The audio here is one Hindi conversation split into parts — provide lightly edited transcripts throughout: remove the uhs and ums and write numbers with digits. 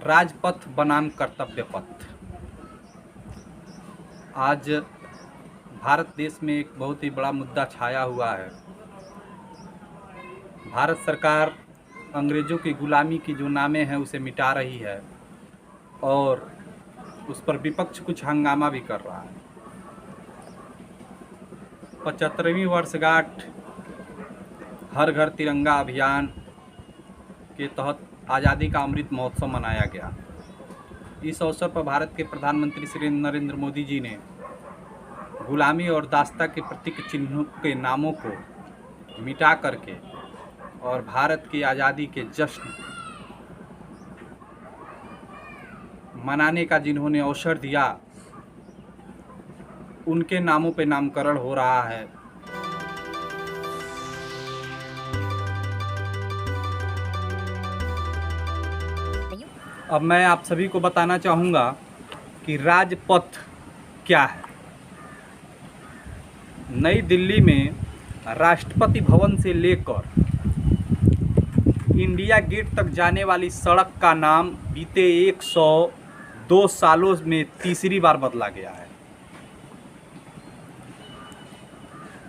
राजपथ बनाम कर्तव्य पथ। आज भारत देश में एक बहुत ही बड़ा मुद्दा छाया हुआ है। भारत सरकार अंग्रेज़ों की गुलामी की जो नामें हैं उसे मिटा रही है और उस पर विपक्ष कुछ हंगामा भी कर रहा है। 75वीं वर्षगांठ हर घर तिरंगा अभियान के तहत आज़ादी का अमृत महोत्सव मनाया गया। इस अवसर पर भारत के प्रधानमंत्री श्री नरेंद्र मोदी जी ने गुलामी और दास्ता के प्रतीक चिन्हों के नामों को मिटा करके और भारत की आज़ादी के जश्न मनाने का जिन्होंने अवसर दिया, उनके नामों पे नामकरण हो रहा है। अब मैं आप सभी को बताना चाहूँगा कि राजपथ क्या है। नई दिल्ली में राष्ट्रपति भवन से लेकर इंडिया गेट तक जाने वाली सड़क का नाम बीते 102 सालों में तीसरी बार बदला गया है।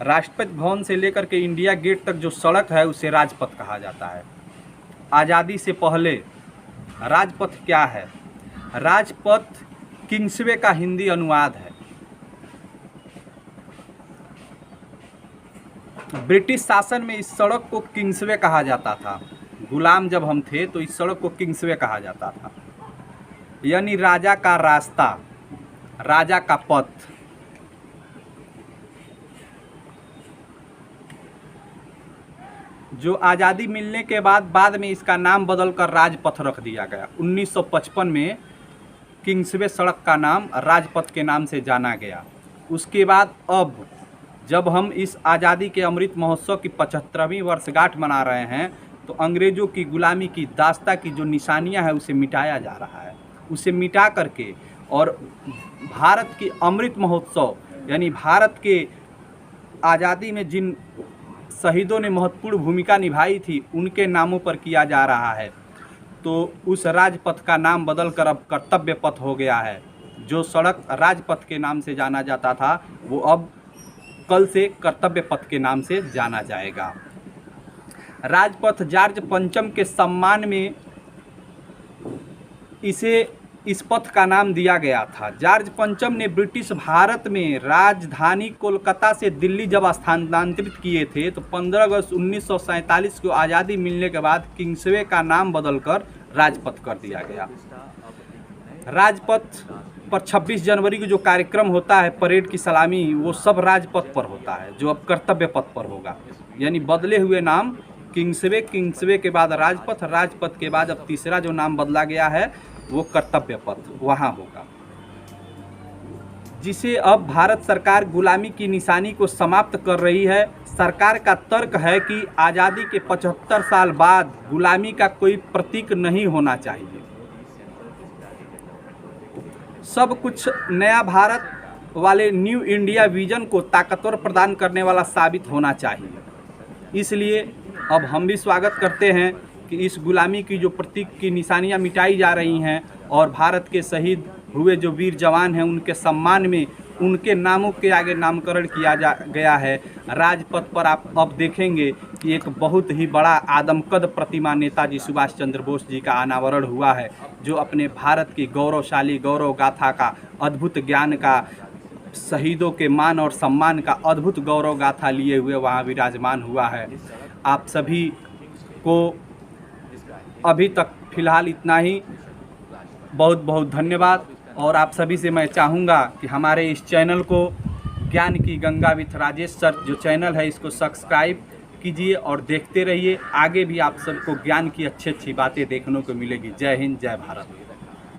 राष्ट्रपति भवन से लेकर के इंडिया गेट तक जो सड़क है उसे राजपथ कहा जाता है। आज़ादी से पहले राजपथ क्या है? राजपथ किंग्सवे का हिंदी अनुवाद है। ब्रिटिश शासन में इस सड़क को किंग्सवे कहा जाता था। गुलाम जब हम थे तो इस सड़क को किंग्सवे कहा जाता था, यानी राजा का रास्ता, राजा का पथ। जो आज़ादी मिलने के बाद में इसका नाम बदलकर राजपथ रख दिया गया। 1955 में किंग्सवे सड़क का नाम राजपथ के नाम से जाना गया। उसके बाद अब जब हम इस आज़ादी के अमृत महोत्सव की 75वीं वर्षगांठ मना रहे हैं तो अंग्रेज़ों की गुलामी की दास्ता की जो निशानियां हैं उसे मिटाया जा रहा है। उसे मिटा करके और भारत की अमृत महोत्सव यानी भारत के आज़ादी में जिन शहीदों ने महत्वपूर्ण भूमिका निभाई थी उनके नामों पर किया जा रहा है। तो उस राजपथ का नाम बदलकर अब कर्तव्य पथ हो गया है। जो सड़क राजपथ के नाम से जाना जाता था वो अब कल से कर्तव्य पथ के नाम से जाना जाएगा। राजपथ जॉर्ज पंचम के सम्मान में इस पथ का नाम दिया गया था। जॉर्ज पंचम ने ब्रिटिश भारत में राजधानी कोलकाता से दिल्ली जब स्थानांतरित किए थे तो 15 अगस्त 1947 को आज़ादी मिलने के बाद किंग्सवे का नाम बदलकर राजपथ कर दिया गया। राजपथ पर 26 जनवरी को जो कार्यक्रम होता है, परेड की सलामी, वो सब राजपथ पर होता है, जो अब कर्तव्य पथ पर होगा। यानी बदले हुए नाम किंग्सवे, किंग्सवे के बाद राजपथ, राजपथ के बाद अब तीसरा जो नाम बदला गया है वो कर्तव्य पथ वहाँ होगा, जिसे अब भारत सरकार गुलामी की निशानी को समाप्त कर रही है। सरकार का तर्क है कि आज़ादी के 75 साल बाद गुलामी का कोई प्रतीक नहीं होना चाहिए। सब कुछ नया भारत वाले न्यू इंडिया विजन को ताकतवर प्रदान करने वाला साबित होना चाहिए। इसलिए अब हम भी स्वागत करते हैं कि इस गुलामी की जो प्रतीक की निशानियां मिटाई जा रही हैं और भारत के शहीद हुए जो वीर जवान हैं उनके सम्मान में उनके नामों के आगे नामकरण किया गया है। राजपथ पर आप अब देखेंगे कि एक बहुत ही बड़ा आदमकद प्रतिमा नेताजी सुभाष चंद्र बोस जी का अनावरण हुआ है, जो अपने भारत की गौरवशाली गौरव गाथा का, अद्भुत ज्ञान का, शहीदों के मान और सम्मान का अद्भुत गौरव गाथा लिए हुए वहाँ विराजमान हुआ है। आप सभी को अभी तक फ़िलहाल इतना ही। बहुत बहुत धन्यवाद। और आप सभी से मैं चाहूँगा कि हमारे इस चैनल को ज्ञान की गंगा विथ राजेश सर जो चैनल है इसको सब्सक्राइब कीजिए और देखते रहिए। आगे भी आप सबको ज्ञान की अच्छी अच्छी बातें देखने को मिलेगी। जय हिंद, जय भारत।